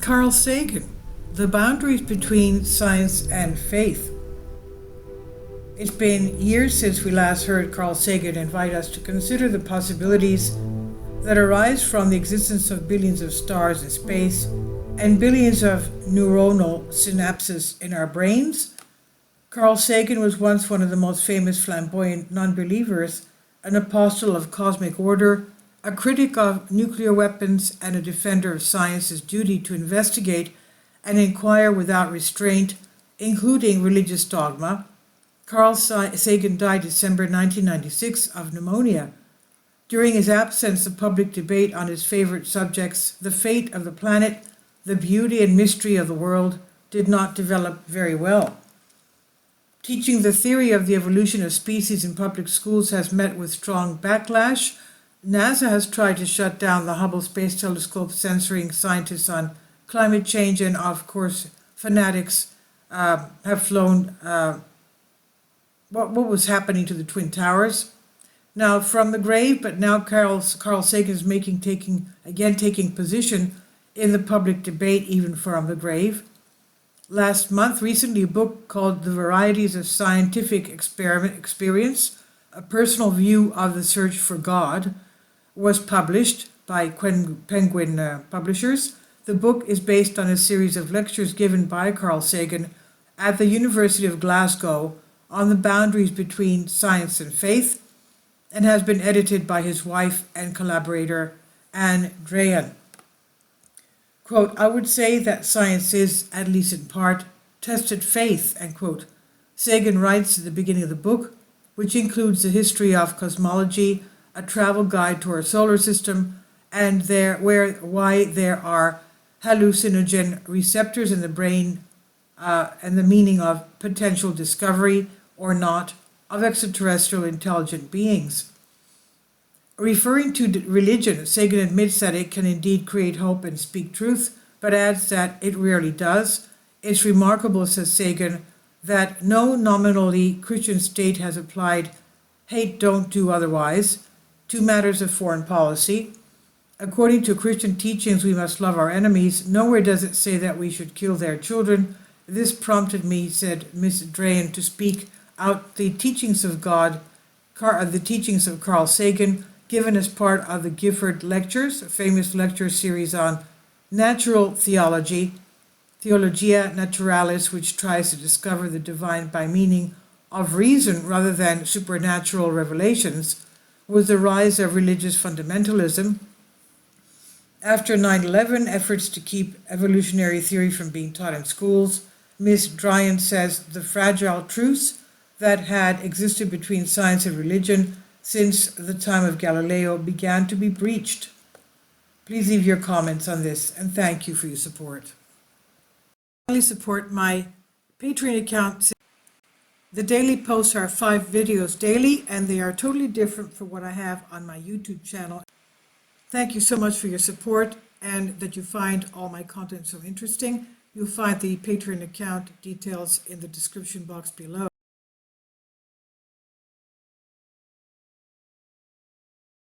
Carl Sagan, the boundaries between science and faith. It's been years since we last heard Carl Sagan invite us to consider the possibilities that arise from the existence of billions of stars in space and billions of neuronal synapses in our brains. Carl Sagan was once one of the most famous flamboyant non-believers, an apostle of cosmic order, a critic of nuclear weapons, and a defender of science's duty to investigate and inquire without restraint, including religious dogma. Carl Sagan died December 1996 of pneumonia. During his absence, the public debate on his favorite subjects, the fate of the planet, the beauty and mystery of the world, did not develop very well. Teaching the theory of the evolution of species in public schools has met with strong backlash. NASA has tried to shut down the Hubble Space Telescope, censoring scientists on climate change, and of course, fanatics have flown what was happening to the Twin Towers. Now, from the grave, but now Carl Sagan is taking position in the public debate, even from the grave. Last month, recently, a book called The Varieties of Scientific Experience, A Personal View of the Search for God, was published by Penguin Publishers. The book is based on a series of lectures given by Carl Sagan at the University of Glasgow on the boundaries between science and faith, and has been edited by his wife and collaborator, Anne Drayan. Quote, "I would say that science is, at least in part, tested faith," end quote. Sagan writes at the beginning of the book, which includes the history of cosmology, a travel guide to our solar system, and why there are hallucinogen receptors in the brain, and the meaning of potential discovery or not of extraterrestrial intelligent beings. Referring to religion, Sagan admits that it can indeed create hope and speak truth, but adds that it rarely does. It's remarkable, says Sagan, that no nominally Christian state has applied hate, don't do otherwise to matters of foreign policy. According to Christian teachings, we must love our enemies. Nowhere does it say that we should kill their children. This prompted me, said Miss Drayan, to speak out the teachings of God, the teachings of Carl Sagan, given as part of the Gifford Lectures, a famous lecture series on natural theology, Theologia Naturalis, which tries to discover the divine by meaning of reason rather than supernatural revelations, with the rise of religious fundamentalism. After 9/11, efforts to keep evolutionary theory from being taught in schools, Ms. Drayan says the fragile truce that had existed between science and religion since the time of Galileo began to be breached. Please leave your comments on this, and thank you for your support. Finally, support my Patreon account. The daily posts are 5 videos daily, and they are totally different from what I have on my YouTube channel. Thank you so much for your support and that you find all my content so interesting. You'll find the Patreon account details in the description box below.